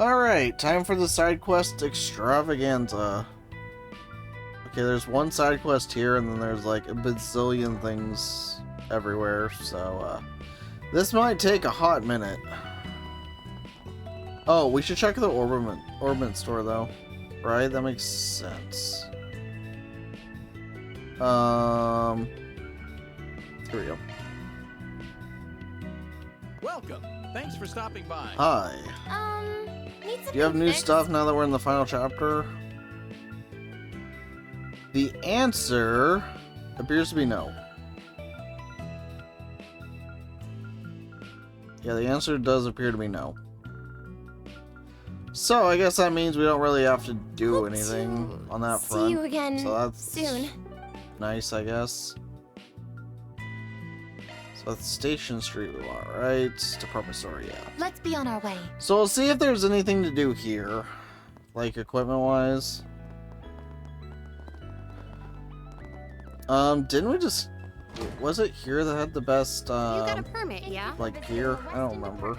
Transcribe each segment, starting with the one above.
Alright, time for the side quest extravaganza. Okay, there's one side quest here, and then there's like a bazillion things everywhere, so this might take a hot minute. Oh, we should check the Orbiment store though. Right? That makes sense. Here we go. Welcome. Thanks for stopping by. Hi. Do you have new stuff now that we're in the final chapter? The answer appears to be no. Yeah, the answer does appear to be no. So I guess that means we don't really have to do anything on that front. See you again so that's soon. Nice, I guess. So that's Station Street we want, right? Department store, yeah. Let's be on our way. So we'll see if there's anything to do here. Like equipment-wise. Didn't we just... Was it here that had the best, You got a permit, yeah? like gear? I don't remember.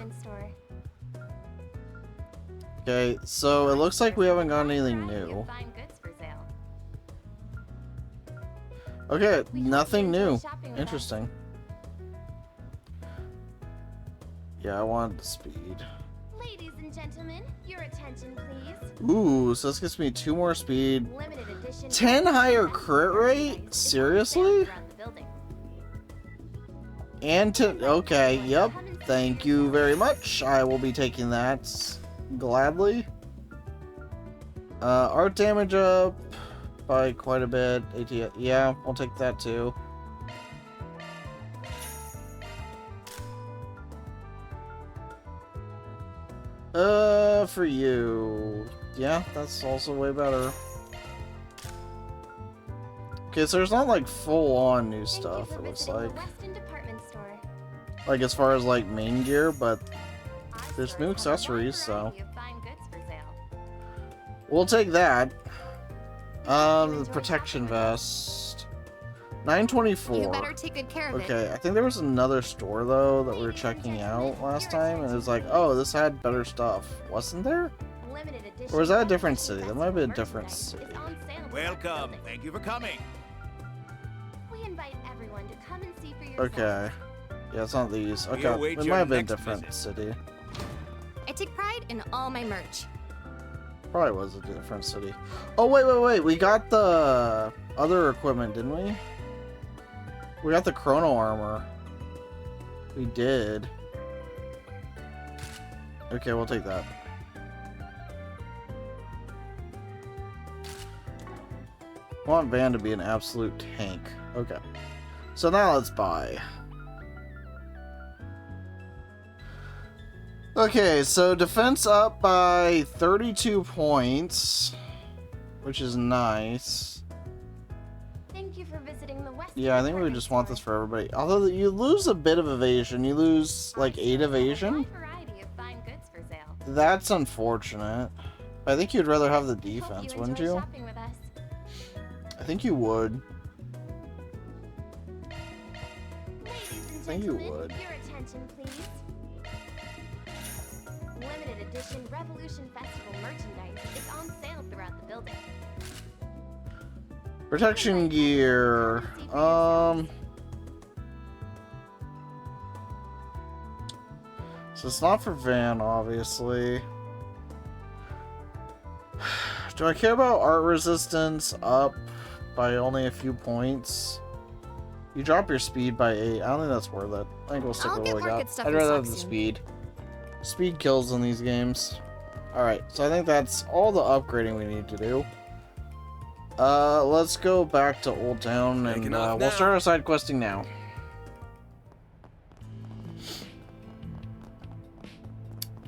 Okay, so it looks like we haven't got anything new. Okay, nothing new. Interesting. Yeah, I wanted the speed. Ladies and gentlemen, your attention please. Ooh, so this gets me 2 more speed. Limited edition 10 higher crit rate? Seriously? And okay, yep. Thank you very much. I will be taking that gladly. Art damage up by quite a bit. AT, yeah, I'll take that too. For you. Yeah, that's also way better. Okay, so there's not like full-on new stuff, it looks like. Like as far as like main gear, but there's new accessories, so we'll take that. The protection vest. 924. You better take good care of it. Okay, I think there was another store though that we were checking out last time, and it was like, oh, this had better stuff. Wasn't there? Or was that a different city? That might have been a different city. Welcome. Thank you for coming. We invite everyone to come and see for yourself. Okay. Yeah, it's not these. We Okay, await it your might have been a next different visit. city. I take pride in all my merch. Probably was a different city. Oh, wait. We got the other equipment, didn't we? We got the chrono armor. We did. Okay, we'll take that. I want Van to be an absolute tank. Okay. So now let's buy. Okay, so defense up by 32 points, which is nice. Thank you for visiting the West. Yeah, I think we just want this for everybody. Although you lose a bit of evasion. You lose like 8 evasion. That's unfortunate. I think you'd rather have the defense, wouldn't you? I think you would. I think you would. Your attention, please. Limited edition Revolution Festival merchandise is on sale throughout the building. Protection gear. So it's not for Van, obviously. Do I care about art resistance up by only a few points? You drop your speed by 8. I don't think that's worth it. I think we'll stick with what we got. I'd rather have the speed. Speed kills in these games. Alright, so I think that's all the upgrading we need to do. Let's go back to Old Town and we'll start our side questing now.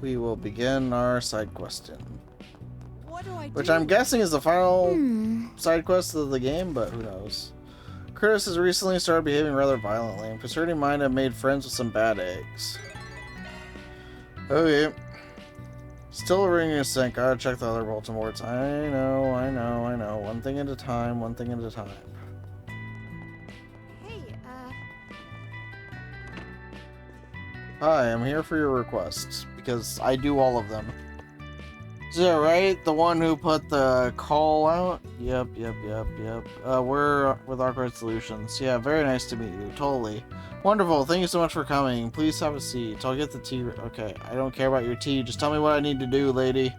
We will begin our side questing. What do I do? Which I'm guessing is the final side quest of the game, but who knows. Curtis has recently started behaving rather violently. I'm concerned he might have made friends with some bad eggs. Okay. Still a ring in a sink. Gotta check the other Baltimore's. I know. One thing at a time, one thing at a time. Hey, Hi, I'm here for your requests, because I do all of them. Is that right? The one who put the call out? Yep. We're with Awkward Solutions. Yeah, very nice to meet you. Totally. Wonderful. Thank you so much for coming. Please have a seat. I'll get the tea. Okay, I don't care about your tea. Just tell me what I need to do, lady.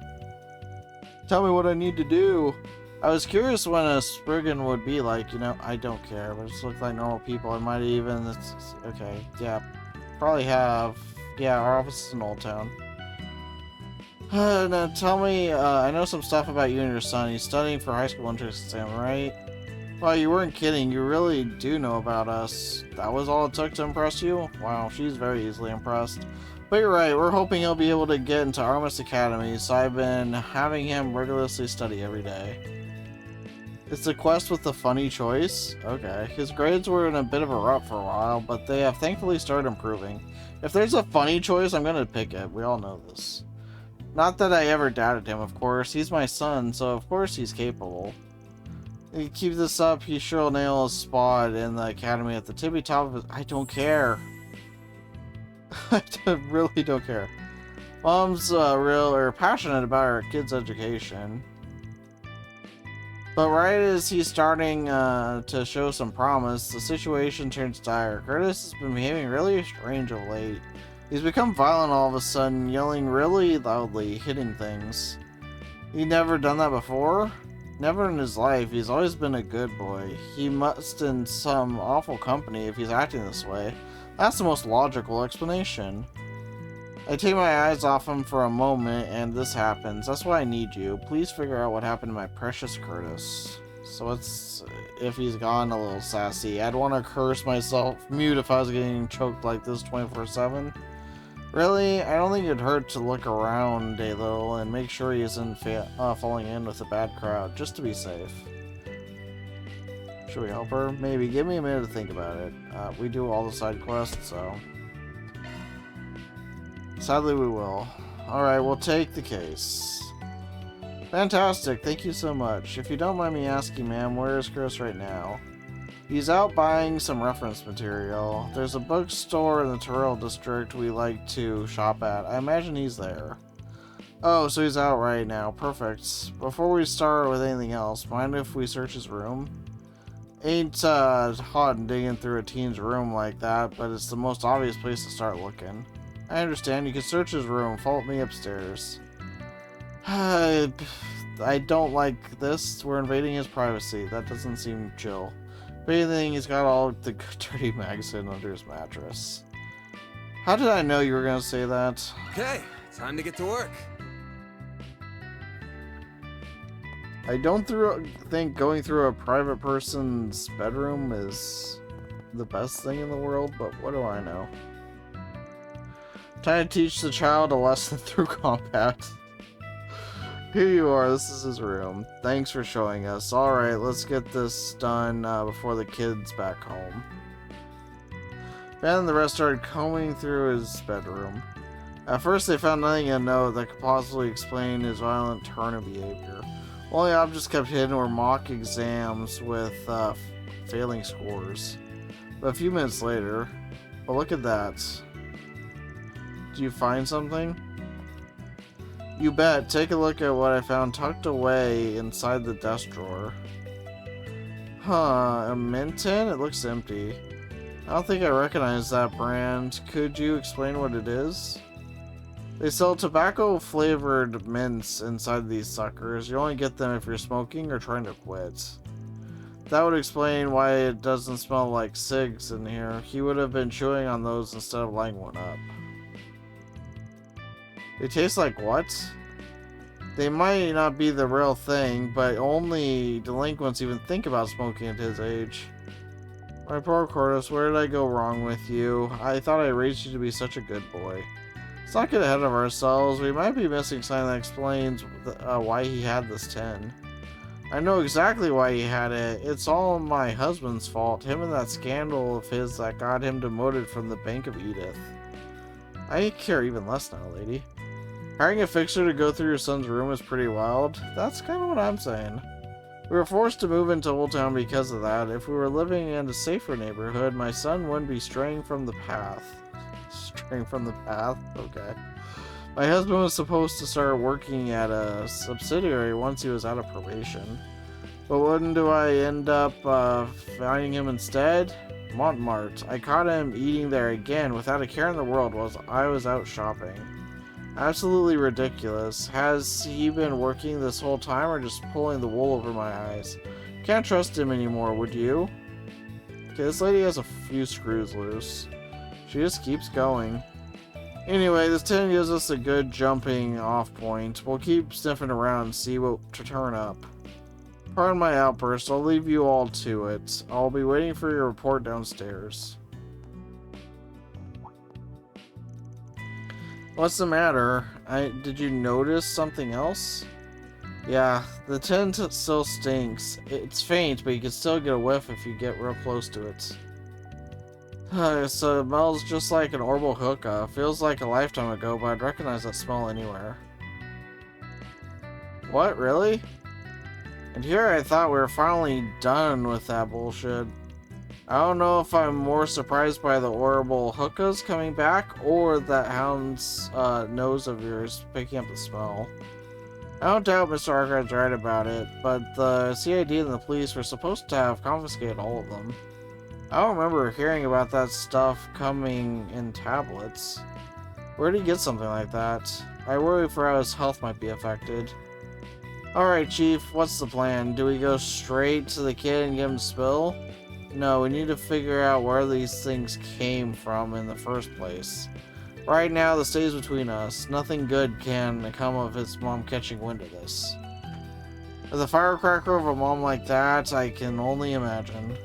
Tell me what I need to do. I was curious when a Spriggan would be like, you know, I don't care. But it just look like normal people. I might even... okay, yeah. Probably have... Yeah, our office is in Old Town. Now tell me, I know some stuff about you and your son. He's studying for high school entrance exam, right? Well, you weren't kidding. You really do know about us. That was all it took to impress you? Wow, she's very easily impressed. But you're right, we're hoping he'll be able to get into Armis Academy, so I've been having him rigorously study every day. It's the quest with the funny choice? Okay. His grades were in a bit of a rut for a while, but they have thankfully started improving. If there's a funny choice, I'm gonna pick it. We all know this. Not that I ever doubted him, of course. He's my son, so of course he's capable. If he keeps this up, he sure will nail his spot in the academy at the tippy top of his... I don't care. I really don't care. Mom's passionate about her kid's education. But right as he's starting to show some promise, the situation turns dire. Curtis has been behaving really strange of late. He's become violent all of a sudden, yelling really loudly, hitting things. He'd never done that before? Never in his life. He's always been a good boy. He must in some awful company if he's acting this way. That's the most logical explanation. I take my eyes off him for a moment and this happens. That's why I need you. Please figure out what happened to my precious Curtis. So it's... if he's gone a little sassy. I'd want to curse myself mute if I was getting choked like this 24/7. Really? I don't think it'd hurt to look around a little and make sure he isn't falling in with a bad crowd, just to be safe. Should we help her? Maybe. Give me a minute to think about it. We do all the side quests, so... sadly we will. Alright, we'll take the case. Fantastic, thank you so much. If you don't mind me asking, ma'am, where is Chris right now? He's out buying some reference material. There's a bookstore in the Terrell district we like to shop at. I imagine he's there. Oh, so he's out right now. Perfect. Before we start with anything else, mind if we search his room? Ain't hot digging through a teen's room like that, but it's the most obvious place to start looking. I understand. You can search his room. Follow me upstairs. I don't like this. We're invading his privacy. That doesn't seem chill. If anything, he's got all the dirty magazine under his mattress. How did I know you were going to say that? Okay, time to get to work. I don't think going through a private person's bedroom is the best thing in the world, but what do I know? Trying to teach the child a lesson through combat. Here you are, this is his room. Thanks for showing us. Alright, let's get this done before the kid's back home. Ben and the rest started combing through his bedroom. At first they found nothing in note that could possibly explain his violent turn of behavior. Only objects kept hidden were mock exams with failing scores. But a few minutes later, well, look at that. Did you find something? You bet. Take a look at what I found tucked away inside the desk drawer. Huh, a mint tin? It looks empty. I don't think I recognize that brand. Could you explain what it is? They sell tobacco-flavored mints inside these suckers. You only get them if you're smoking or trying to quit. That would explain why it doesn't smell like cigs in here. He would have been chewing on those instead of lighting one up. They taste like what? They might not be the real thing, but only delinquents even think about smoking at his age. My poor Curtis, where did I go wrong with you? I thought I raised you to be such a good boy. Let's not get ahead of ourselves. We might be missing something that explains why he had this tin. I know exactly why he had it. It's all my husband's fault. Him and that scandal of his that got him demoted from the Bank of Edith. I care even less now, lady. Hiring a fixer to go through your son's room is pretty wild. That's kind of what I'm saying. We were forced to move into Old Town because of that. If we were living in a safer neighborhood, my son wouldn't be straying from the path. Straying from the path? Okay. My husband was supposed to start working at a subsidiary once he was out of probation. But when do I end up finding him instead? Montmartre. I caught him eating there again without a care in the world while I was out shopping. Absolutely ridiculous. Has he been working this whole time or just pulling the wool over my eyes? Can't trust him anymore, would you? Okay, this lady has a few screws loose. She just keeps going. Anyway, this tin gives us a good jumping off point. We'll keep sniffing around and see what to turn up. Pardon my outburst, I'll leave you all to it. I'll be waiting for your report downstairs. What's the matter? Did you notice something else? Yeah, the tin still stinks. It's faint, but you can still get a whiff if you get real close to it. So it smells just like an orbital hookah. Feels like a lifetime ago, but I'd recognize that smell anywhere. What, really? And here I thought we were finally done with that bullshit. I don't know if I'm more surprised by the horrible hookahs coming back or that hound's nose of yours picking up the smell. I don't doubt Mr. Archive's right about it, but the CID and the police were supposed to have confiscated all of them. I don't remember hearing about that stuff coming in tablets. Where did he get something like that? I worry for how his health might be affected. Alright, Chief, what's the plan? Do we go straight to the kid and get him to spill? No, we need to figure out where these things came from in the first place. Right now, this stays between us. Nothing good can come of his mom catching wind of this. With a firecracker of a mom like that, I can only imagine.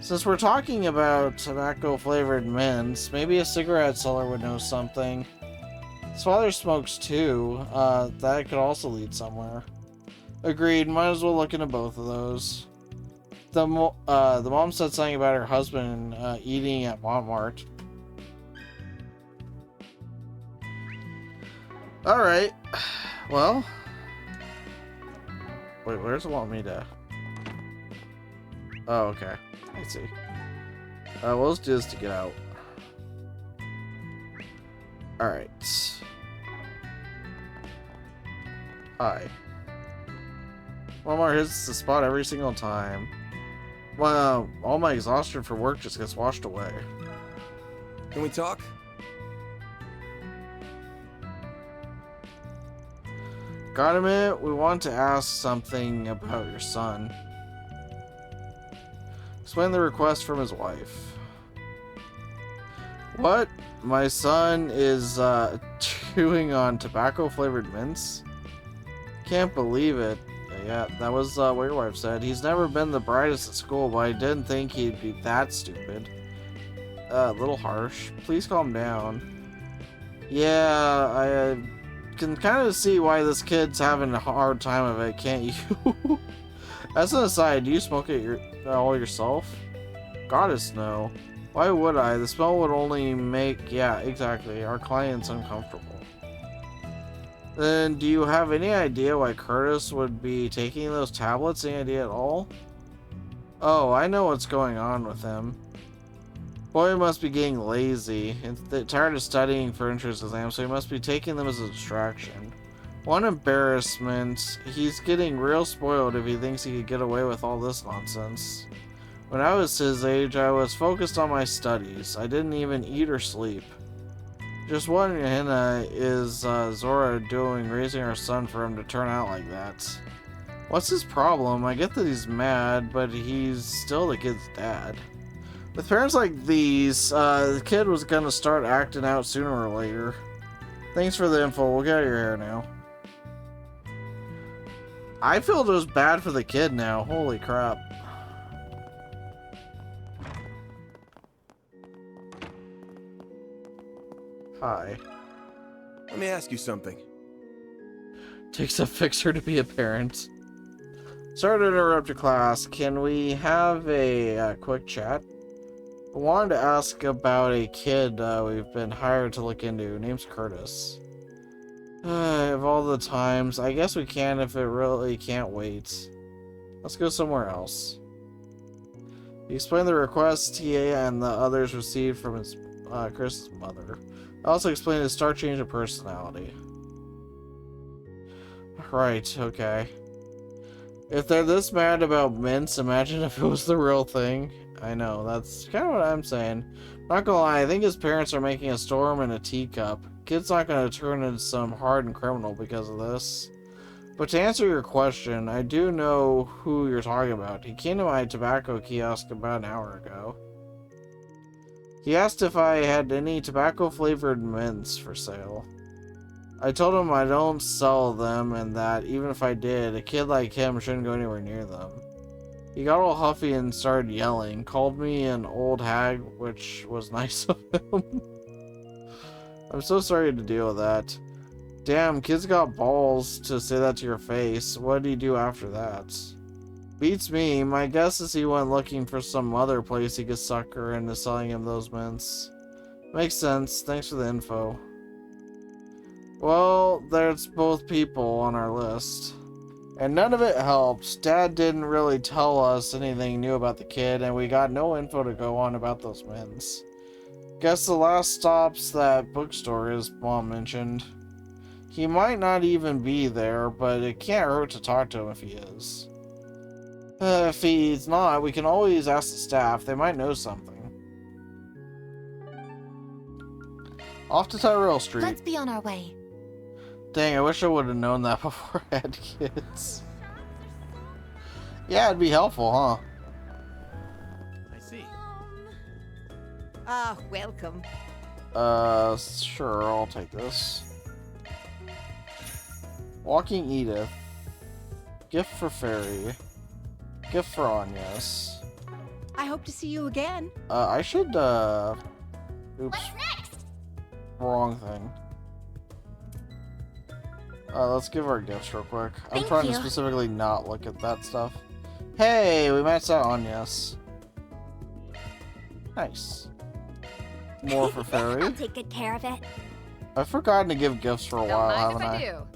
Since we're talking about tobacco-flavored mints, maybe a cigarette seller would know something. His father smokes too. That could also lead somewhere. Agreed, might as well look into both of those. The mom said something about her husband eating at Montmartre. Alright. Well. Wait, where's it want me to? Oh, okay. I see. Well, let's do this to get out. Alright. Hi. Walmart hits the spot every single time. Wow, all my exhaustion for work just gets washed away. Can we talk? Got a minute? We want to ask something about your son. Explain the request from his wife. What? My son is chewing on tobacco-flavored mints? Can't believe it. Yeah, that was what your wife said. He's never been the brightest at school, but I didn't think he'd be that stupid. A little harsh. Please calm down. Yeah, I can kind of see why this kid's having a hard time of it, can't you? As an aside, do you smoke it all yourself? Goddess, no. Why would I? The smell would only make, yeah, exactly, our clients uncomfortable. Then, do you have any idea why Curtis would be taking those tablets? Any idea at all? Oh, I know what's going on with him. Boy must be getting lazy and tired of studying for entrance exams, so he must be taking them as a distraction. One embarrassment. He's getting real spoiled if he thinks he could get away with all this nonsense. When I was his age, I was focused on my studies. I didn't even eat or sleep. Just what in Hannah is Zora doing raising our son for him to turn out like that? What's his problem? I get that he's mad, but he's still the kid's dad. With parents like these, the kid was gonna start acting out sooner or later. Thanks for the info. We'll get out of your hair now. I feel just bad for the kid now. Holy crap. Hi. Let me ask you something. Takes a fixer to be a parent. Sorry to interrupt your class. Can we have a quick chat? I wanted to ask about a kid we've been hired to look into. Name's Curtis. Of all the times, I guess we can if it really can't wait. Let's go somewhere else. He explained the request he and the others received from his Chris's mother. Also explained his stark change of personality. Right, okay. If they're this mad about mints, imagine if it was the real thing. I know, that's kind of what I'm saying. Not gonna lie, I think his parents are making a storm in a teacup. Kid's not gonna turn into some hardened criminal because of this. But to answer your question, I do know who you're talking about. He came to my tobacco kiosk about an hour ago. He asked if I had any tobacco-flavored mints for sale. I told him I don't sell them and that, even if I did, a kid like him shouldn't go anywhere near them. He got all huffy and started yelling, called me an old hag, which was nice of him. I'm so sorry to deal with that. Damn, kids got balls to say that to your face. What did he do after that? Beats me. My guess is he went looking for some other place he could suck her into selling him those mints. Makes sense. Thanks for the info. Well, there's both people on our list. And none of it helped. Dad didn't really tell us anything new about the kid, and we got no info to go on about those mints. Guess the last stop's that bookstore his mom mentioned. He might not even be there, but it can't hurt to talk to him if he is. If he's not, we can always ask the staff. They might know something. Off to Tyrell Street. Let's be on our way. Dang, I wish I would have known that before I had kids. Yeah, it'd be helpful, huh? I see. Welcome. Sure, I'll take this. Walking Edith. Gift for Fairy. Gift for Agnes. I hope to see you again. I should, oops. What's next? Wrong thing. Let's give our gifts real quick. I'm Thank trying to you. specifically not look at that stuff. Hey, we matched out Agnes. Nice. More for Fairy. I'll take good care of it. I've forgotten to give gifts for a Don't while, mind haven't if I? I do.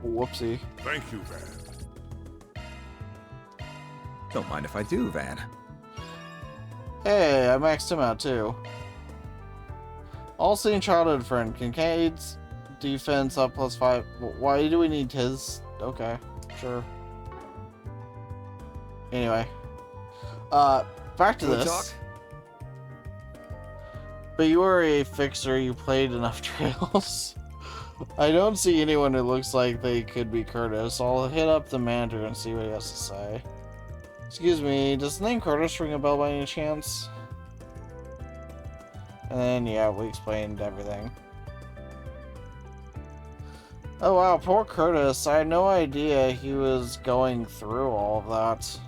Whoopsie. Thank you, Van. Don't mind if I do, Van. Hey, I maxed him out too. All-seeing childhood friend. Kincaid's defense up +5. Why do we need his? Okay, sure. Anyway. Back to Can we this. talk? But you are a fixer, you played enough trails. I don't see anyone who looks like they could be Curtis. I'll hit up the manager and see what he has to say. Excuse me, does the name Curtis ring a bell by any chance? And then, yeah, we explained everything. Oh wow, poor Curtis. I had no idea he was going through all of that.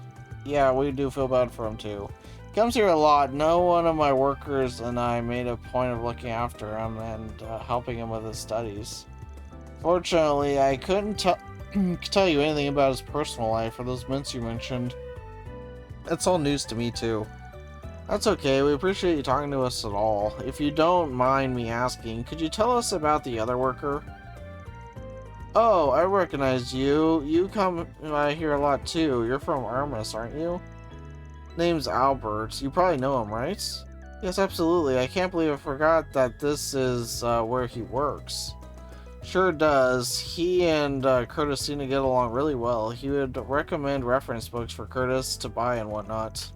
Yeah, we do feel bad for him too. He comes here a lot. No one of my workers and I made a point of looking after him and helping him with his studies. Fortunately, I couldn't tell you anything about his personal life or those mints you mentioned. It's all news to me too. That's okay, we appreciate you talking to us at all. If you don't mind me asking, could you tell us about the other worker? Oh, I recognize you. You come here a lot too. You're from Armus, aren't you? Name's Albert. You probably know him, right? Yes, absolutely. I can't believe I forgot that this is where he works. Sure does. He and Curtis seem to get along really well. He would recommend reference books for Curtis to buy and whatnot.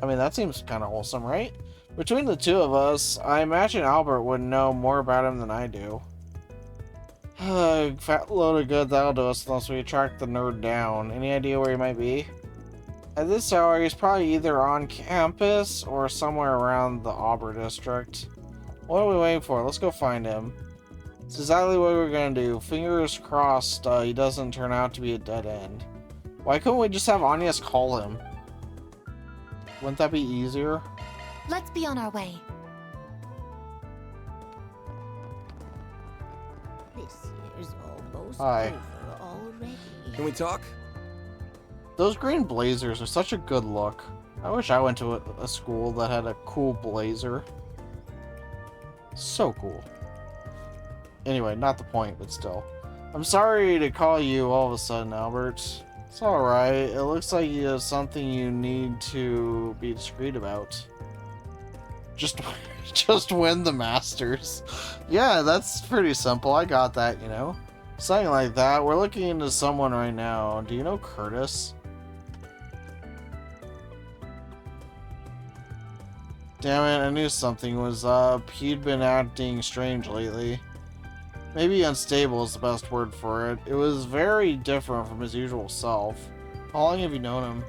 I mean, that seems kind of wholesome, right? Between the two of us, I imagine Albert would know more about him than I do. Fat load of good that'll do us unless we track the nerd down. Any idea where he might be? At this hour, he's probably either on campus or somewhere around the Auburn district. What are we waiting for? Let's go find him. It's exactly what we're gonna do. Fingers crossed he doesn't turn out to be a dead end. Why couldn't we just have Agnes call him? Wouldn't that be easier? Let's be on our way. This year's almost Hi. over already. Can we talk? Those green blazers are such a good look. I wish I went to a school that had a cool blazer. So cool. Anyway, not the point, but still. I'm sorry to call you all of a sudden, Albert. It's alright. It looks like you have something you need to be discreet about. Just Just win the Masters. Yeah, that's pretty simple. I got that, you know. Something like that. We're looking into someone right now. Do you know Curtis? Damn it, I knew something was up. He'd been acting strange lately. Maybe unstable is the best word for it. It was very different from his usual self. How long have you known him?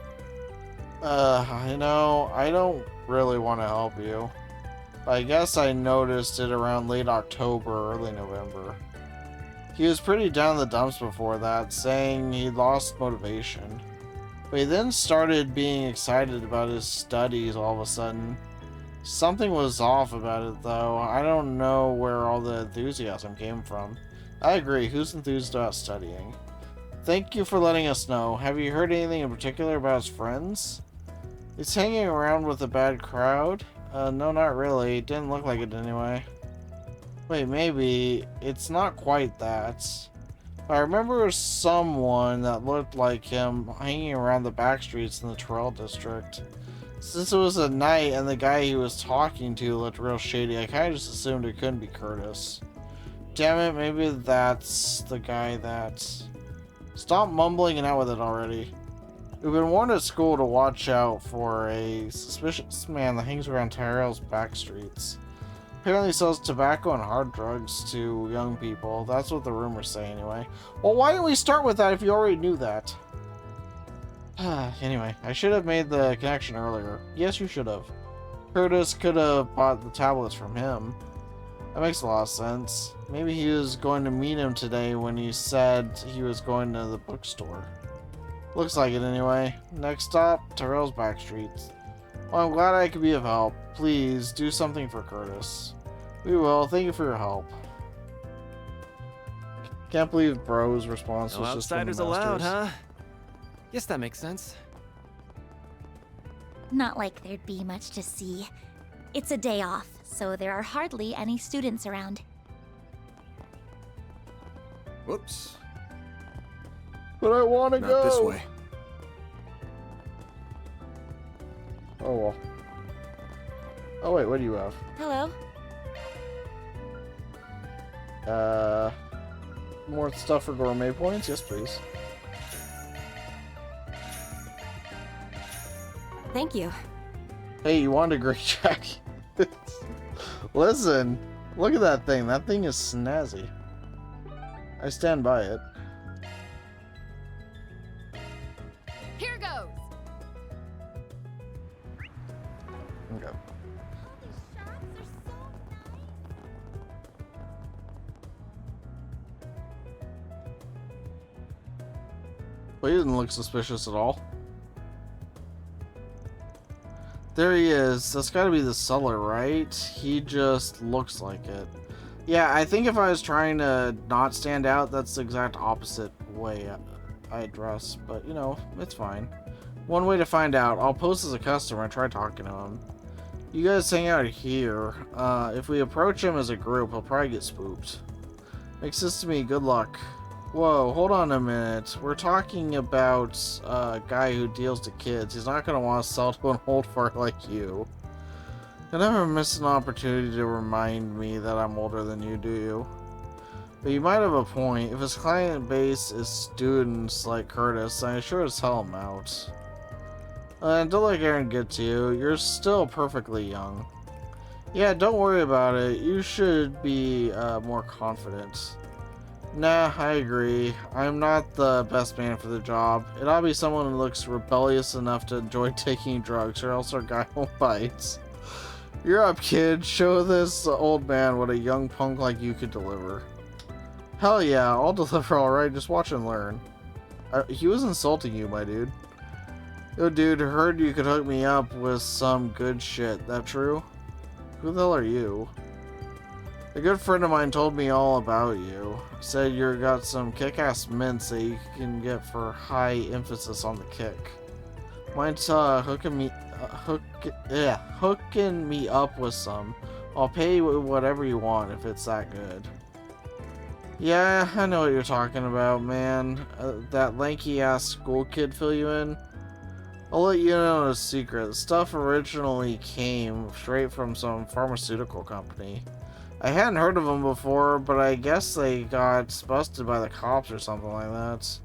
You know, I don't really want to help you. But I guess I noticed it around late October, early November. He was pretty down in the dumps before that, saying he lost motivation. But he then started being excited about his studies all of a sudden. Something was off about it, though. I don't know where all the enthusiasm came from. I agree, who's enthused about studying? Thank you for letting us know. Have you heard anything in particular about his friends? He's hanging around with a bad crowd? No, not really. It didn't look like it anyway. Wait, maybe. It's not quite that. I remember someone that looked like him hanging around the back streets in the Terrell district. Since it was a night and the guy he was talking to looked real shady, I kind of just assumed it couldn't be Curtis. Damn it, maybe that's the guy that... Stop mumbling and out with it already. We've been warned at school to watch out for a suspicious man that hangs around Tyrell's back streets. Apparently sells tobacco and hard drugs to young people. That's what the rumors say anyway. Well, why didn't we start with that if you already knew that? Anyway, I should have made the connection earlier. Yes, you should have. Curtis could have bought the tablets from him. That makes a lot of sense. Maybe he was going to meet him today when he said he was going to the bookstore. Looks like it anyway. Next stop, Tyrell's back streets. Well, I'm glad I could be of help. Please, do something for Curtis. We will. Thank you for your help. Can't believe Bro's response No was just outsiders allowed, huh? Guess that makes sense. Not like there'd be much to see. It's a day off, so there are hardly any students around. Whoops. But I want to go. Not this way. Oh well. Oh wait, what do you have? Hello? More stuff for gourmet points? Yes, please. Thank you. Hey, you wanted a great check. Listen, look at that thing. That thing is snazzy. I stand by it. Here goes. Okay. Well, he doesn't look suspicious at all. There he is. That's gotta be the seller, right? He just looks like it. Yeah, I think if I was trying to not stand out, that's the exact opposite way I dress. But, you know, it's fine. One way to find out. I'll post as a customer and try talking to him. You guys hang out here. If we approach him as a group, he'll probably get spooked. Makes sense to me. Good luck. Whoa, hold on a minute. We're talking about a guy who deals to kids. He's not going to want to sell to an old fart like you. You'll never miss an opportunity to remind me that I'm older than you, do you? But you might have a point. If his client base is students like Curtis, I sure as hell am out. And don't let Aaron get to you. You're still perfectly young. Yeah, don't worry about it. You should be more confident. Nah, I agree. I'm not the best man for the job. It ought to be someone who looks rebellious enough to enjoy taking drugs, or else our guy won't bite. You're up, kid. Show this old man what a young punk like you could deliver. Hell yeah, I'll deliver alright. Just watch and learn. He was insulting you, my dude. Yo, dude, heard you could hook me up with some good shit. That true? Who the hell are you? A good friend of mine told me all about you. Said you got some kick-ass mints that you can get for high emphasis on the kick. Mind's hooking me up with some. I'll pay you whatever you want if it's that good. Yeah, I know what you're talking about, man. That lanky-ass school kid fill you in? I'll let you know a secret. The stuff originally came straight from some pharmaceutical company. I hadn't heard of them before, but I guess they got busted by the cops or something like that.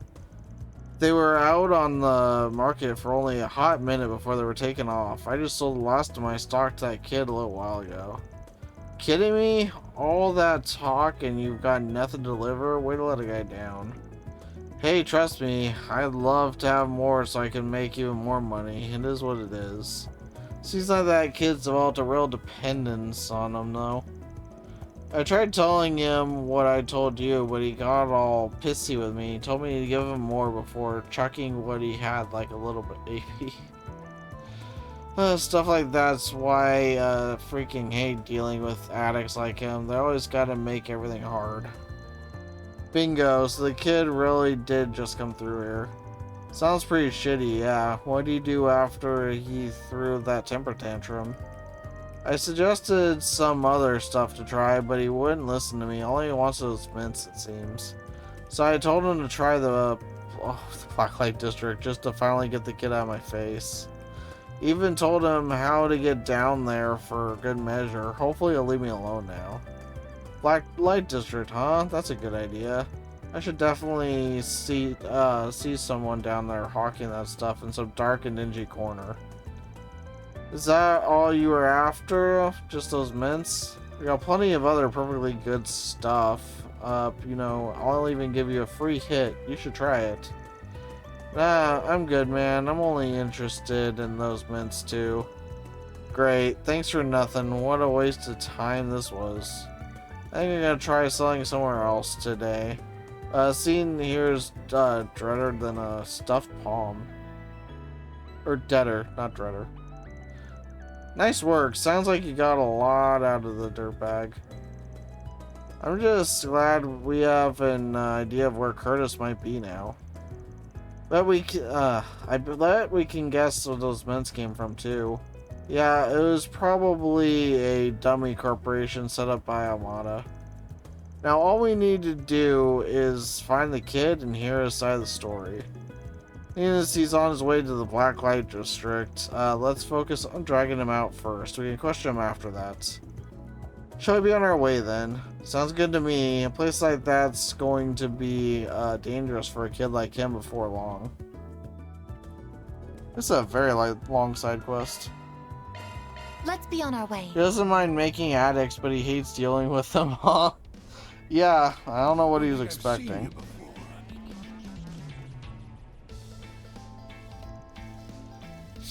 They were out on the market for only a hot minute before they were taken off. I just sold the last of my stock to that kid a little while ago. Kidding me? All that talk and you've got nothing to deliver? Way to let a guy down. Hey, trust me, I'd love to have more so I can make even more money. It is what it is. Seems like that kid's developed a real dependence on him, though. I tried telling him what I told you, but he got all pissy with me. He told me to give him more before chucking what he had like a little baby. Stuff like that's why I freaking hate dealing with addicts like him. They always gotta make everything hard. Bingo, so the kid really did just come through here. Sounds pretty shitty, yeah. What do you do after he threw that temper tantrum? I suggested some other stuff to try, but he wouldn't listen to me. All he wants is mints, it seems. So I told him to try the Blacklight District just to finally get the kid out of my face. Even told him how to get down there for good measure. Hopefully he'll leave me alone now. Black Light District, huh? That's a good idea. I should definitely see someone down there hawking that stuff in some dark and dingy corner. Is that all you were after? Just those mints? We got plenty of other perfectly good stuff. You know, I'll even give you a free hit. You should try it. Nah, I'm good, man. I'm only interested in those mints too. Great. Thanks for nothing. What a waste of time this was. I think I'm gonna try selling somewhere else today. Seeing here's dreader than a stuffed palm. Or deader, not dreader. Nice work. Sounds like you got a lot out of the dirtbag. I'm just glad we have an idea of where Curtis might be now. I bet we can guess where those mints came from too. Yeah, it was probably a dummy corporation set up by Armada. Now all we need to do is find the kid and hear his side of the story. As he's on his way to the Blacklight District, let's focus on dragging him out first. We can question him after that. Shall we be on our way then? Sounds good to me. A place like that's going to be dangerous for a kid like him before long. This is a very long side quest. Let's be on our way. He doesn't mind making addicts, but he hates dealing with them, huh? Yeah, I don't know what he was expecting.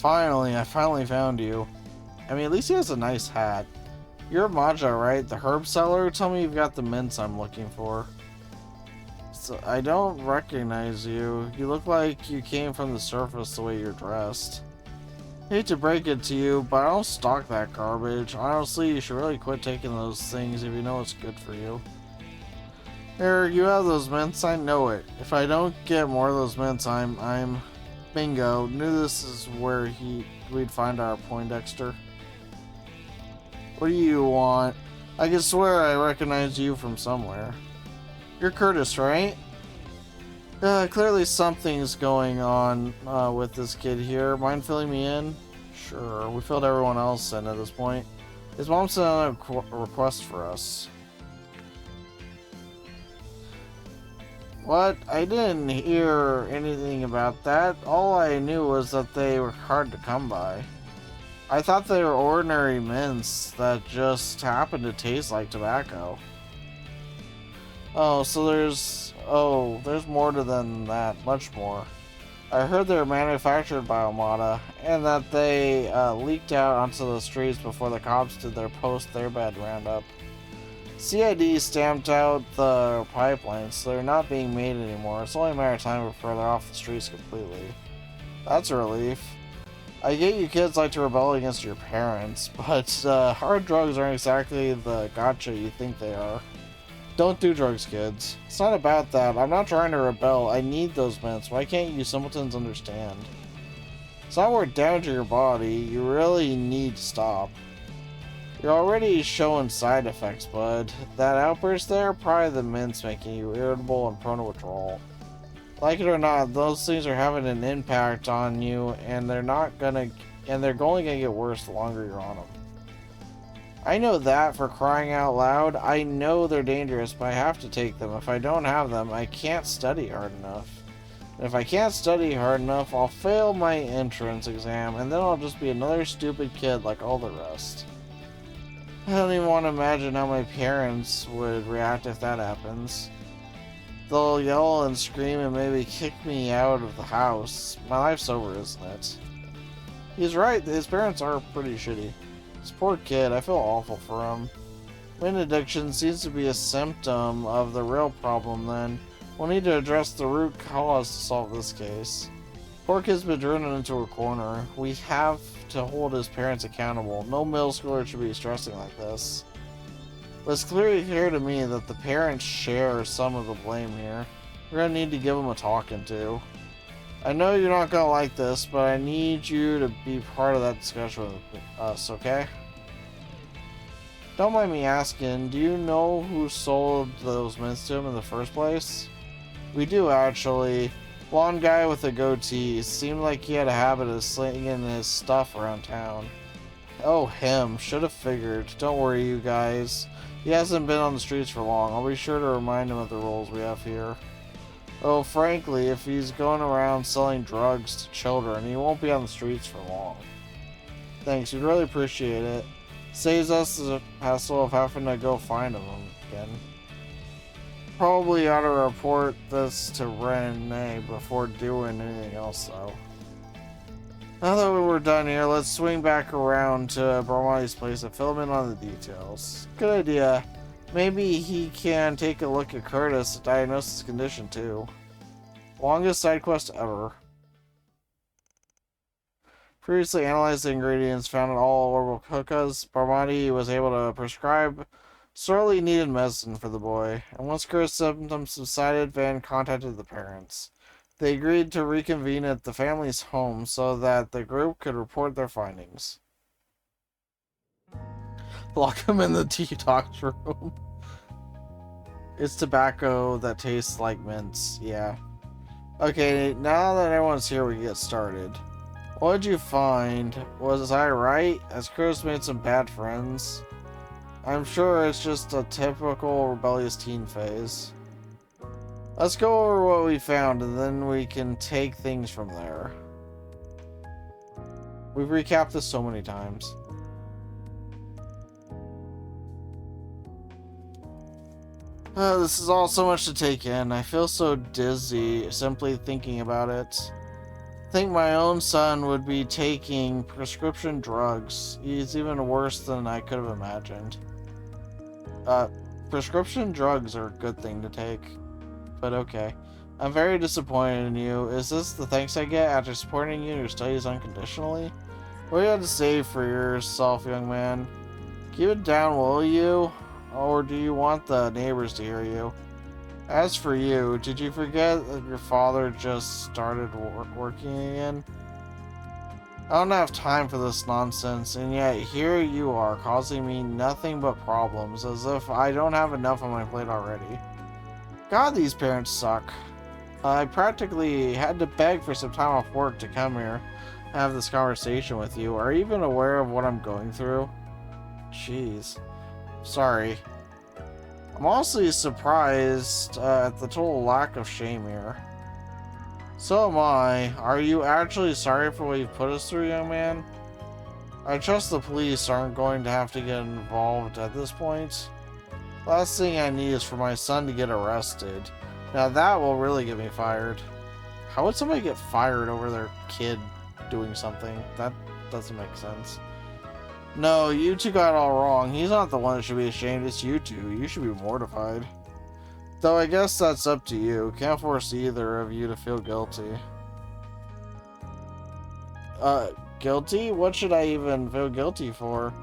I finally found you. I mean, at least he has a nice hat. You're Maja, right? The herb seller? Tell me you've got the mints I'm looking for. So, I don't recognize you. You look like you came from the surface the way you're dressed. Hate to break it to you, but I don't stock that garbage. Honestly, you should really quit taking those things if you know it's good for you. Here, you have those mints, I know it. If I don't get more of those mints, I'm... Bingo. Knew this is where we'd find our Poindexter. What do you want? I can swear I recognize you from somewhere. You're Curtis, right? Clearly something's going on with this kid here. Mind filling me in? Sure, we filled everyone else in at this point. His mom sent out a request for us. What? I didn't hear anything about that. All I knew was that they were hard to come by. I thought they were ordinary mints that just happened to taste like tobacco. Oh, so there's more to than that, much more. I heard they were manufactured by Armada, and that they leaked out onto the streets before the cops did their post-Thairbad roundup. CID stamped out the pipelines, so they're not being made anymore. It's only a matter of time before they're off the streets completely. That's a relief. I get you kids like to rebel against your parents, but hard drugs aren't exactly the gotcha you think they are. Don't do drugs, kids. It's not about that. I'm not trying to rebel. I need those mints. Why can't you simpletons understand? It's not worth damaging your body. You really need to stop. You're already showing side effects, bud. That outburst there, probably the mints making you irritable and prone to withdrawal. Like it or not, those things are having an impact on you, and they're only gonna get worse the longer you're on them. I know that, for crying out loud. I know they're dangerous, but I have to take them. If I don't have them, I can't study hard enough. And if I can't study hard enough, I'll fail my entrance exam, and then I'll just be another stupid kid like all the rest. I don't even want to imagine how my parents would react if that happens. They'll yell and scream and maybe kick me out of the house. My life's over, isn't it? He's right, his parents are pretty shitty. This poor kid, I feel awful for him. Wind addiction seems to be a symptom of the real problem then. We'll need to address the root cause to solve this case. Poor kid's been driven into a corner. We have to hold his parents accountable. No middle schooler should be stressing like this. But it's clearly clear to me that the parents share some of the blame here. We're gonna need to give them a talking to. I know you're not gonna like this, but I need you to be part of that discussion with us, okay? Don't mind me asking, do you know who sold those mints to him in the first place? We do, actually. Blonde guy with a goatee. Seemed like he had a habit of slinging his stuff around town. Oh, him. Should have figured. Don't worry, you guys. He hasn't been on the streets for long. I'll be sure to remind him of the rules we have here. Oh, frankly, if he's going around selling drugs to children, he won't be on the streets for long. Thanks, we'd really appreciate it. Saves us the hassle of having to go find him again. Probably ought to report this to Renee before doing anything else, though. Now that we're done here, let's swing back around to Bromali's place and fill him in on the details. Good idea. Maybe he can take a look at Curtis to diagnose his condition, too. Longest side quest ever. Previously analyzed the ingredients found in all orbital hookahs. Bromali was able to prescribe sorely needed medicine for the boy, and once Curtis' symptoms subsided, Van contacted the parents. They agreed to reconvene at the family's home so that the group could report their findings. Lock him in the detox room. It's tobacco that tastes like mints, yeah. Okay, now that everyone's here, we can get started. What did you find? Was I right? Has Curtis made some bad friends? I'm sure it's just a typical rebellious teen phase. Let's go over what we found, and then we can take things from there. We've recapped this so many times. This is all so much to take in. I feel so dizzy simply thinking about it. I think my own son would be taking prescription drugs. He's even worse than I could have imagined. Prescription drugs are a good thing to take. But okay. I'm very disappointed in you. Is this the thanks I get after supporting you in your studies unconditionally? What do you have to say for yourself, young man? Keep it down, will you? Or do you want the neighbors to hear you? As for you, did you forget that your father just started working again? I don't have time for this nonsense, and yet here you are causing me nothing but problems, as if I don't have enough on my plate already. God, these parents suck. I practically had to beg for some time off work to come here and have this conversation with you. Are you even aware of what I'm going through? Jeez. Sorry. I'm honestly surprised at the total lack of shame here. So am I. Are you actually sorry for what you've put us through, young man? I trust the police aren't going to have to get involved at this point. Last thing I need is for my son to get arrested. Now that will really get me fired. How would somebody get fired over their kid doing something? That doesn't make sense. No, you two got it all wrong. He's not the one that should be ashamed, it's you two. You should be mortified. Though I guess that's up to you. Can't force either of you to feel guilty. Guilty? What should I even feel guilty for?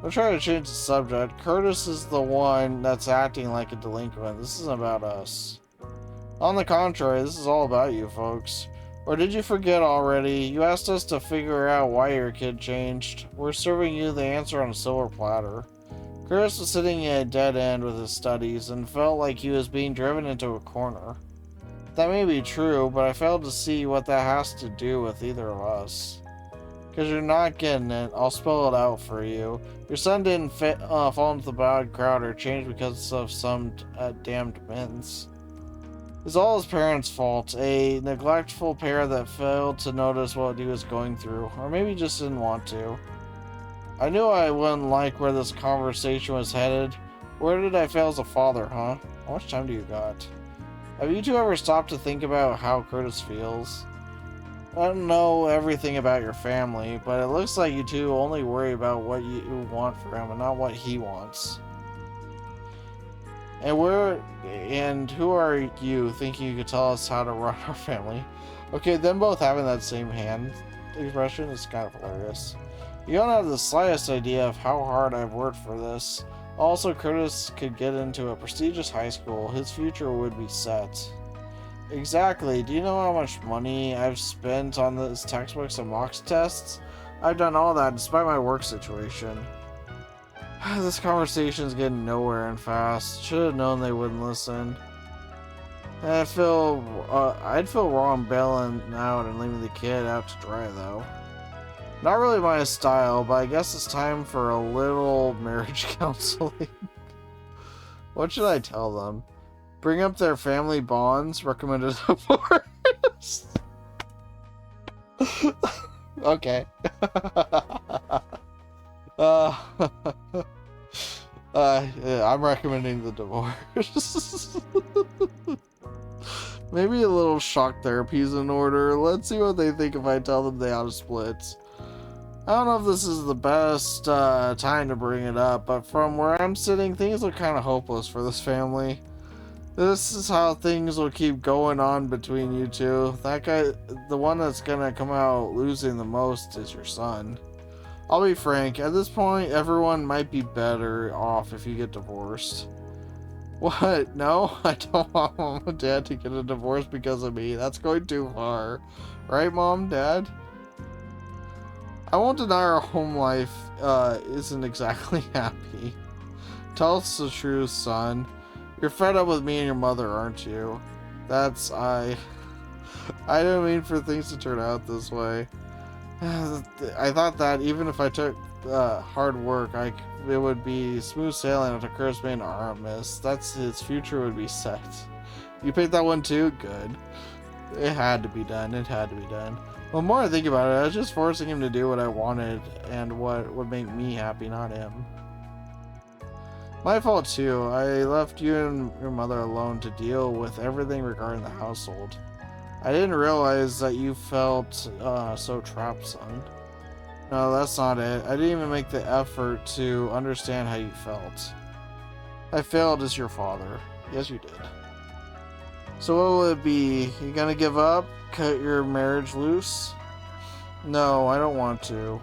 I'm trying to change the subject. Curtis is the one that's acting like a delinquent. This isn't about us. On the contrary, this is all about you folks. Or did you forget already? You asked us to figure out why your kid changed. We're serving you the answer on a silver platter. Curtis was sitting at a dead end with his studies and felt like he was being driven into a corner. That may be true, but I failed to see what that has to do with either of us. Because you're not getting it, I'll spell it out for you. Your son didn't fall into the bad crowd or change because of some damned mints. It's all his parents' fault. A neglectful pair that failed to notice what he was going through. Or maybe just didn't want to. I knew I wouldn't like where this conversation was headed. Where did I fail as a father, huh? How much time do you got? Have you two ever stopped to think about how Curtis feels? I don't know everything about your family, but it looks like you two only worry about what you want for him and not what he wants. And who are you thinking you could tell us how to run our family? Okay, them both having that same hand expression is kind of hilarious. You don't have the slightest idea of how hard I've worked for this. Also, Curtis could get into a prestigious high school. His future would be set. Exactly. Do you know how much money I've spent on these textbooks and mock tests? I've done all that despite my work situation. This conversation's getting nowhere and fast. Should have known they wouldn't listen. I'd feel wrong bailing out and leaving the kid out to dry, though. Not really my style, but I guess it's time for a little marriage counseling. What should I tell them? Bring up their family bonds, recommended divorce. Okay. I'm recommending the divorce. Maybe a little shock therapy is in order. Let's see what they think if I tell them they ought to split. I don't know if this is the best time to bring it up, but from where I'm sitting, things look kind of hopeless for this family. This is how things will keep going on between you two. That guy, the one that's gonna come out losing the most is your son. I'll be frank, at this point, everyone might be better off if you get divorced. What? No? I don't want mom and dad to get a divorce because of me. That's going too far. Right, mom, dad? I won't deny our home life isn't exactly happy. Tell us the truth, son. You're fed up with me and your mother, aren't you? I didn't mean for things to turn out this way. I thought that even if I took hard work, it would be smooth sailing after Curtis made an arm miss. His future would be set. You picked that one too? Good. It had to be done. It had to be done. Well, the more I think about it, I was just forcing him to do what I wanted and what would make me happy, not him. My fault too. I left you and your mother alone to deal with everything regarding the household. I didn't realize that you felt so trapped, son. No, that's not it. I didn't even make the effort to understand how you felt. I failed as your father. Yes, you did. So what will it be? You gonna give up? Cut your marriage loose? No, I don't want to.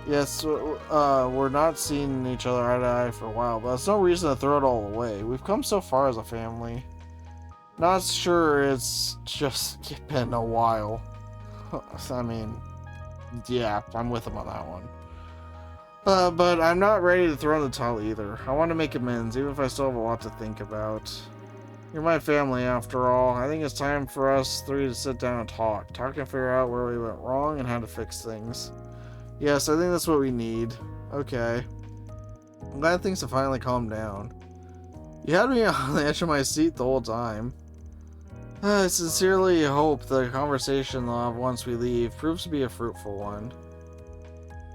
Yes, we're not seeing each other eye to eye for a while, but that's no reason to throw it all away. We've come so far as a family. Not sure it's just been a while. I mean, yeah, I'm with him on that one. But I'm not ready to throw in the towel either. I want to make amends, even if I still have a lot to think about. You're my family, after all. I think it's time for us three to sit down and talk and figure out where we went wrong and how to fix things. Yes, I think that's what we need. Okay. I'm glad things have finally calmed down. You had me on the edge of my seat the whole time. I sincerely hope the conversation they'll have once we leave proves to be a fruitful one.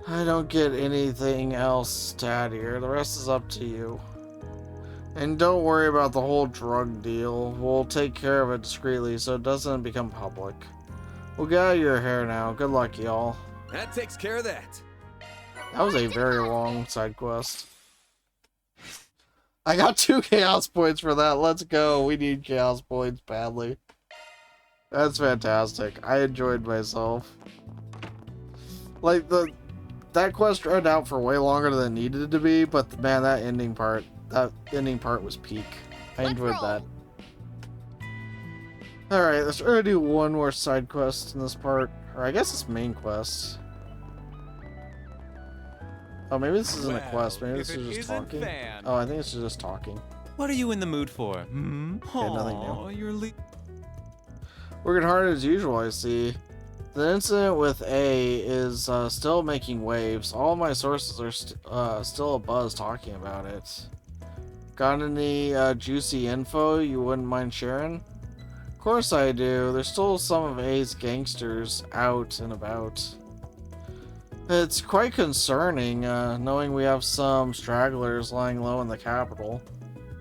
I don't get anything else to add here. The rest is up to you. And don't worry about the whole drug deal. We'll take care of it discreetly so it doesn't become public. We'll get out of your hair now. Good luck, y'all. That takes care of that. That was a very long side quest. I got 2 chaos points for that. Let's go. We need chaos points badly. That's fantastic. I enjoyed myself. Like, that quest dragged out for way longer than it needed to be, but man, that ending part was peak. I enjoyed that. Alright, let's try to do one more side quest in this part. Or I guess it's main quest. Oh, maybe this isn't a quest. Maybe this is just talking. Oh, I think it's just talking. What are you in the mood for? Hmm? Okay, nothing new. You're Working hard as usual, I see. The incident with A is still making waves. All my sources are still abuzz talking about it. Got any juicy info you wouldn't mind sharing? Of course I do. There's still some of A's gangsters out and about. It's quite concerning, knowing we have some stragglers lying low in the capital.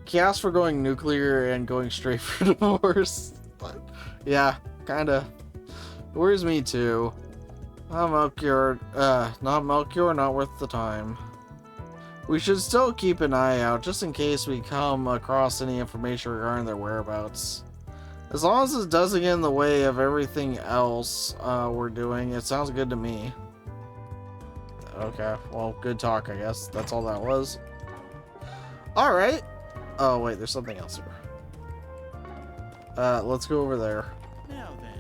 Chaos for going nuclear and going straight for divorce. But, yeah, kinda. It worries me too. Not Melchior, not worth the time. We should still keep an eye out, just in case we come across any information regarding their whereabouts. As long as it doesn't get in the way of everything else we're doing, it sounds good to me. Okay, well, good talk, I guess. That's all that was. Alright. Oh, wait, there's something else here. Let's go over there. Now then.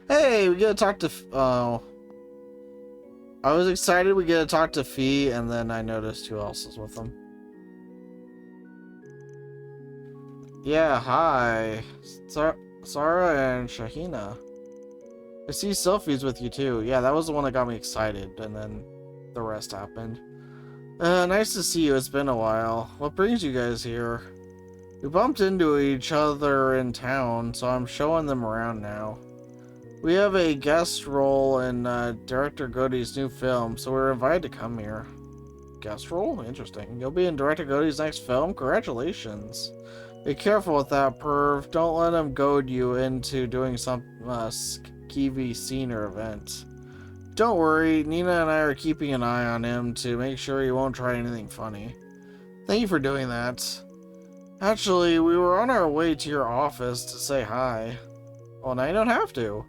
Hey, we get to talk to... Oh. I was excited we get to talk to Fee, and then I noticed who else is with them. Yeah, hi. Sarah and Shahina. I see selfies with you too. Yeah, that was the one that got me excited, and then the rest happened. Nice to see you. It's been a while. What brings you guys here? We bumped into each other in town, so I'm showing them around now. We have a guest role in Director Godey's new film, so we're invited to come here. Guest role? Interesting. You'll be in Director Godey's next film? Congratulations. Be careful with that, perv. Don't let him goad you into doing some skeevy scene or event. Don't worry, Nina and I are keeping an eye on him to make sure he won't try anything funny. Thank you for doing that. Actually, we were on our way to your office to say hi. Well, now you don't have to.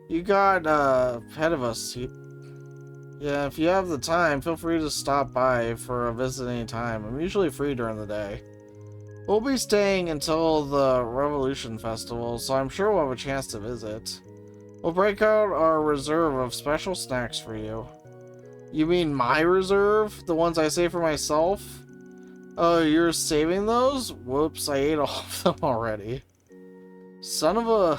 You got ahead of us. Yeah, if you have the time, feel free to stop by for a visit anytime. I'm usually free during the day. We'll be staying until the Revolution Festival, so I'm sure we'll have a chance to visit. We'll break out our reserve of special snacks for you. You mean my reserve? The ones I save for myself? Oh, you're saving those? Whoops, I ate all of them already. Son of a...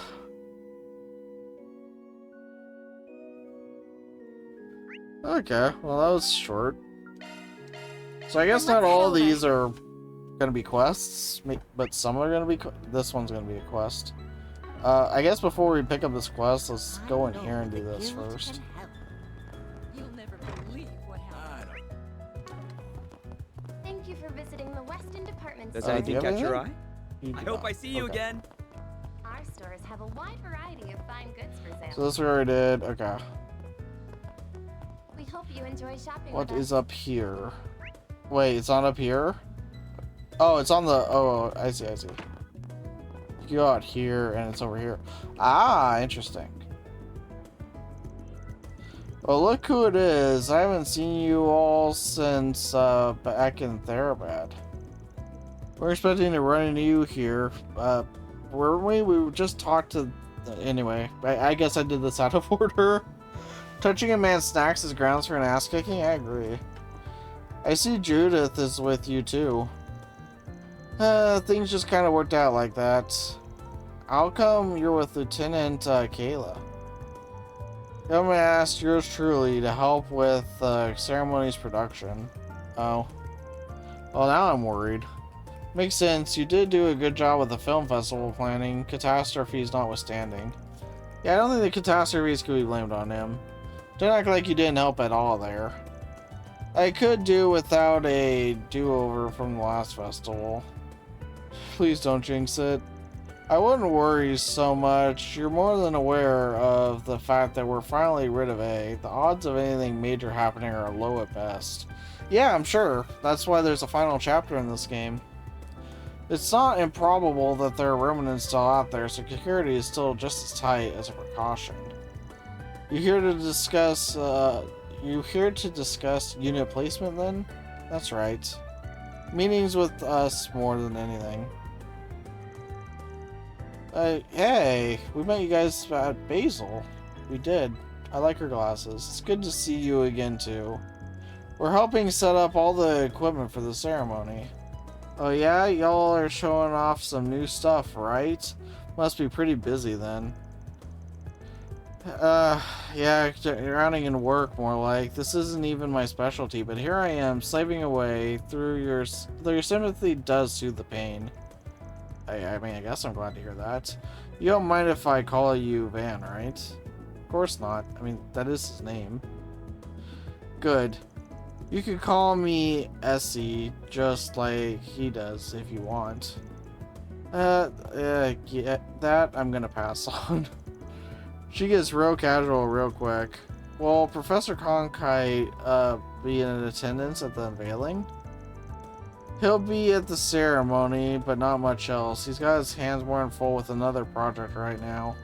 Okay, well that was short. So I guess not all of these are gonna be quests, but some are gonna be. This one's gonna be a quest. I guess before we pick up this quest, let's go in here and do this first. You'll never believe what happened. Thank you for visiting the Weston Department Does Store. anything catch your eye? I hope I see you again. Our stores have a wide variety of fine goods for sale. So this we already did. Okay. We hope you enjoy shopping What with is us. up here? Wait, it's not up here? Oh, it's on the... Oh, I see, I see. You go out here, and it's over here. Ah, interesting. Well, look who it is. I haven't seen you all since back in Therabad. We're expecting to run into you here. Weren't we? We just talked to... Anyway, I guess I did this out of order. Touching a man's snacks is grounds for an ass-kicking? I agree. I see Judith is with you, too. Things just kind of worked out like that. How come you're with Lieutenant Kayla? I'm asked yours truly to help with ceremony's production. Oh. Well, now I'm worried. Makes sense. You did do a good job with the film festival planning, catastrophes notwithstanding. Yeah, I don't think the catastrophes could be blamed on him. Don't act like you didn't help at all there. I could do without a do-over from the last festival. Please don't jinx it. I wouldn't worry so much. You're more than aware of the fact that we're finally rid of A. The odds of anything major happening are low at best. Yeah, I'm sure. That's why there's a final chapter in this game. It's not improbable that there are remnants still out there, so security is still just as tight as a precaution. You here to discuss unit placement then? That's right. Meetings with us more than anything. Hey, we met you guys at Basil. We did. I like her glasses. It's good to see you again too. We're helping set up all the equipment for the ceremony. Oh yeah? Y'all are showing off some new stuff, right? Must be pretty busy then. Yeah, drowning in work more like. This isn't even my specialty, but here I am, slaving away though your sympathy does soothe the pain. I mean, I guess I'm glad to hear that. You don't mind if I call you Van, right? Of course not. I mean, that is his name. Good. You could call me Essie, just like he does, if you want. Yeah, that I'm gonna pass on. She gets real casual real quick. Will Professor Cronkite be in attendance at the unveiling? He'll be at the ceremony, but not much else. He's got his hands more than full with another project right now.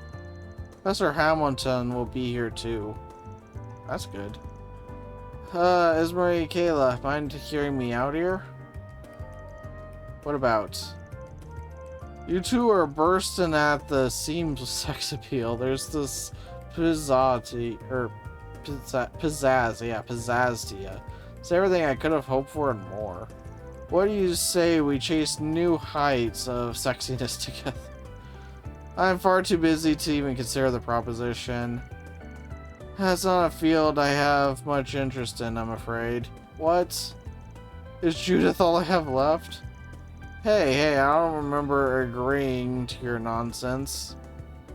Professor Hamilton will be here too. That's good. Ismarie, Kayla, mind hearing me out here? What about? You two are bursting at the seams of sex appeal. There's this pizzazz to you. It's everything I could have hoped for and more. What do you say we chase new heights of sexiness together? I'm far too busy to even consider the proposition. That's not a field I have much interest in, I'm afraid. What? Is Judith all I have left? Hey, I don't remember agreeing to your nonsense.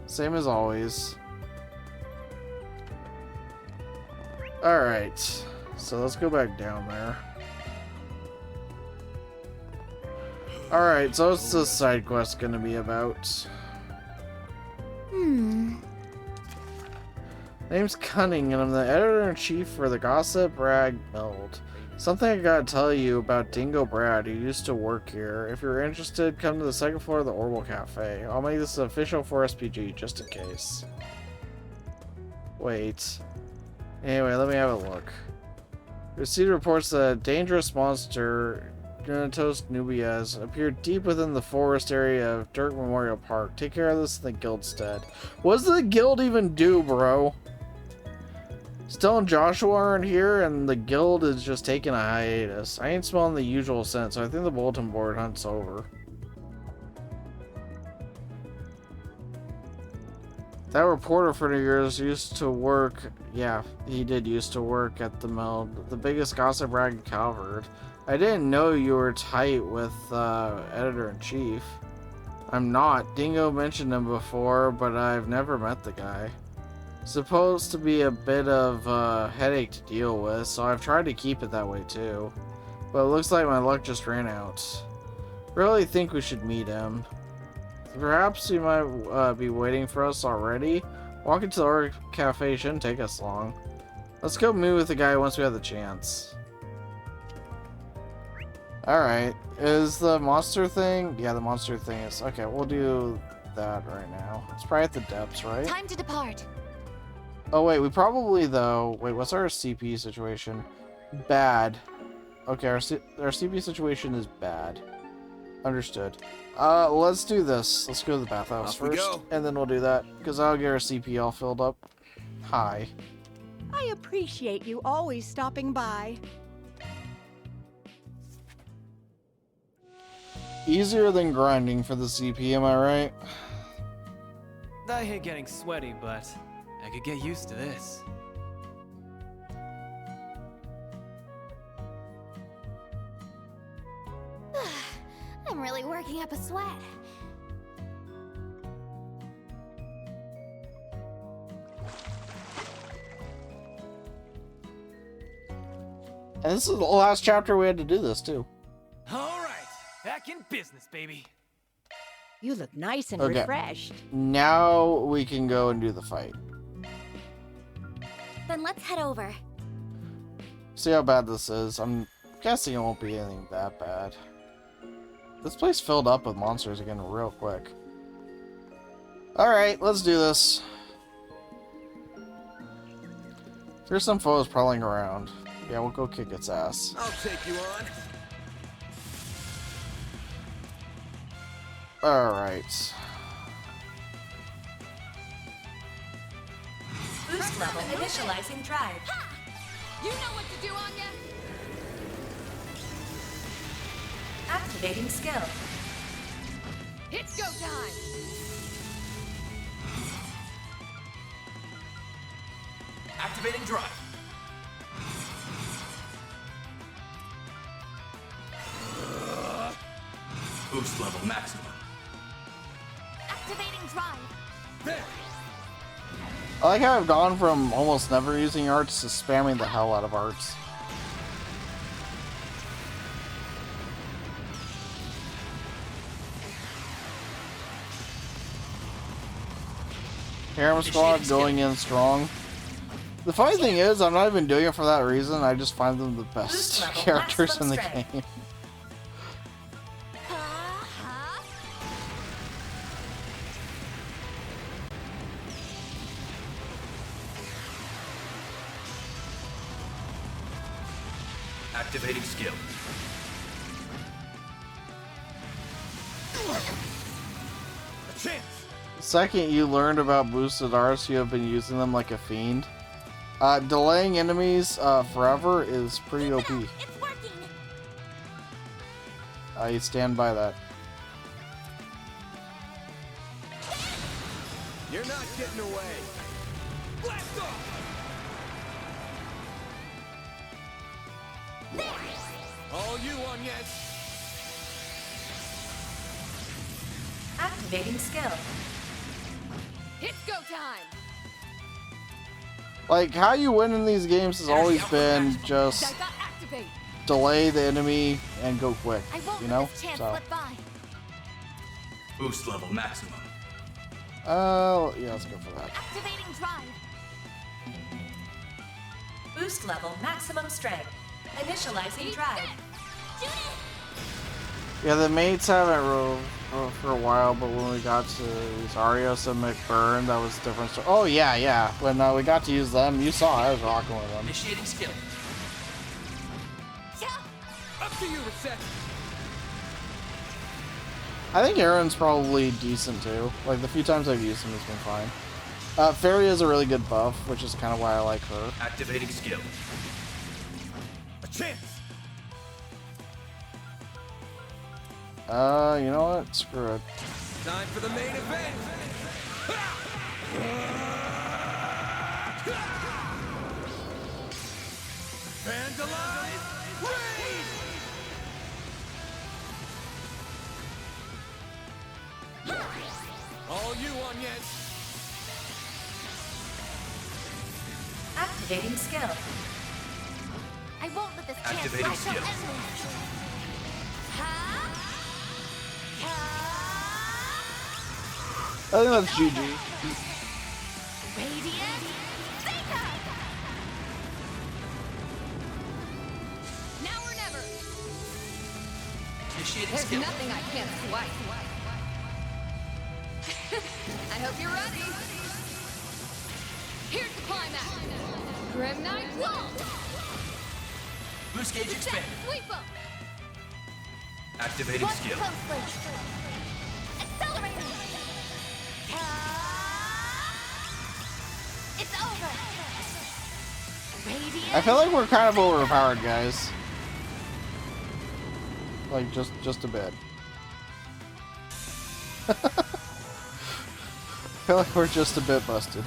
Same as always. Alright, so let's go back down there. Alright, so what's this side quest gonna be about? Name's Cunning, and I'm the editor-in-chief for the Gossip Rag Meld. Something I gotta tell you about Dingo Brad, who used to work here. If you're interested, come to the second floor of the Orbital Cafe. I'll make this official for SPG, just in case. Wait. Anyway, let me have a look. Received reports that a dangerous monster, Granatos nubia, has appeared deep within the forest area of Dirk Memorial Park. Take care of this in the guild's stead. What does the guild even do, bro? Still and Joshua aren't here, and the guild is just taking a hiatus. I ain't smelling the usual scent, so I think the bulletin board hunt's over. That reporter friend of yours used to work... Yeah, he did used to work at the Meld, the biggest gossip rag in Calvert. I didn't know you were tight with editor-in-chief. I'm not. Dingo mentioned him before, but I've never met the guy. Supposed to be a bit of a headache to deal with, so I've tried to keep it that way too. But it looks like my luck just ran out. Really think we should meet him. Perhaps he might be waiting for us already. Walking to the Orc Cafe shouldn't take us long. Let's go meet with the guy once we have the chance. Alright, is the monster thing? Yeah, the monster thing is... Okay, we'll do that right now. It's probably at the depths, right? Time to depart. Oh wait, we probably though... Wait, what's our CP situation? Bad. Okay, our CP situation is bad. Understood. Let's do this. Let's go to the bathhouse first, and then we'll do that, because I'll get our CP all filled up. Hi. I appreciate you always stopping by. Easier than grinding for the CP, am I right? I hate getting sweaty, but I could get used to this. I'm really working up a sweat. And this is the last chapter we had to do this, too. All right, back in business, baby. You look nice and Okay. refreshed. Now we can go and do the fight. Then let's head over. See how bad this is. I'm guessing it won't be anything that bad. This place filled up with monsters again real quick. Alright, let's do this. There's some foes prowling around. Yeah, we'll go kick its ass. I'll take you on. Alright. Boost level initializing drive. You know what to do, Anya? Activating skill. It's go time! Activating drive. Boost level maximum. Activating drive. There. I like how I've gone from almost never using arts to spamming the hell out of arts. Harem Squad going in strong. The funny thing is, I'm not even doing it for that reason. I just find them the best characters in the game. Activating skill. A chance. The second you learned about boosted arts, you have been using them like a fiend. Delaying enemies forever is pretty OP. It's working. I stand by that. You're not getting away. Blast off. All you on yet? Activating skill. It's go time! Like, how you win in these games has always been just Activate! delay the enemy and go quick, I won't you let know? this chance So, slip by. Boost level maximum. yeah, let's go for that. Activating drive. Boost level maximum strength. Initializing drive. Yeah, the mates haven't rolled for a while, but when we got to use Arios and McBurn, that was different. Oh, yeah. When we got to use them, you saw I was rocking with them. Initiating skill. Up to you, Reset. I think Aaron's probably decent too. Like, the few times I've used him, he's been fine. Fairy is a really good buff, which is kind of why I like her. Activating skill. A chance. You know what? Screw it. Time for the main event. Vandalize! Raid! All you on yet? Activating skill. I won't let this chance Activating slip skill. I think that's GG. Radiant Seeker! Now or never! Initiating There's skill. nothing I can't swipe. I hope you're ready. Here's the climax. Grim Knight Wall! Boost gauge expand. Sweep up! Activating Watch skill. closely. Accelerating. It's over. Radiant. I feel like we're kind of overpowered, guys. Like, just a bit. I feel like we're just a bit busted.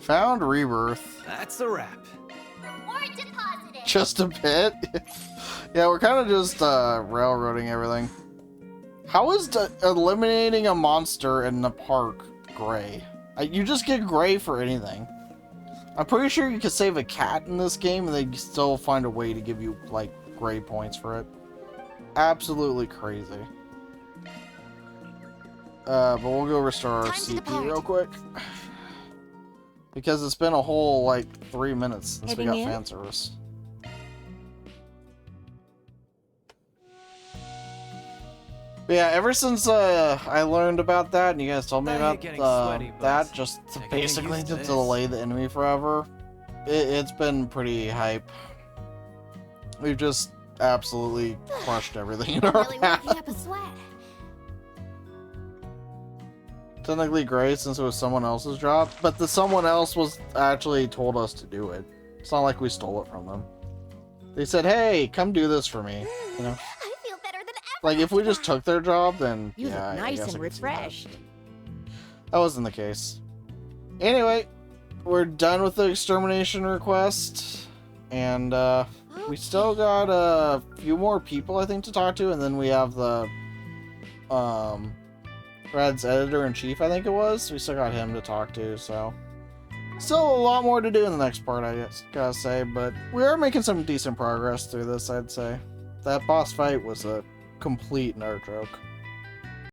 Found Rebirth. That's a wrap. Reward deposited. Just a bit? Yeah, we're kind of just railroading everything. How is eliminating a monster in the park gray? You just get gray for anything. I'm pretty sure you could save a cat in this game and they'd still find a way to give you, like, gray points for it. Absolutely crazy. But we'll go restore our CP real quick. Because it's been a whole, like, 3 minutes since we got fan service. But yeah, ever since I learned about that, and you guys told me about that, just to basically to delay the enemy forever, it's been pretty hype. We've just absolutely crushed everything in our Really path. working up a sweat. technically great since it was someone else's job, but the someone else was actually told us to do it. It's not like we stole it from them. They said, hey, come do this for me, you know? I feel better than ever. Like, if we just took their job, then You yeah, look I nice guess and I could see that. refreshed. That wasn't the case. Anyway, we're done with the extermination request, and we still got a few more people, I think, to talk to, and then we have the Red's editor-in-chief, I think it was. We still got him to talk to, so still a lot more to do in the next part, I guess, gotta say, but we are making some decent progress through this, I'd say. That boss fight was a complete nerd joke.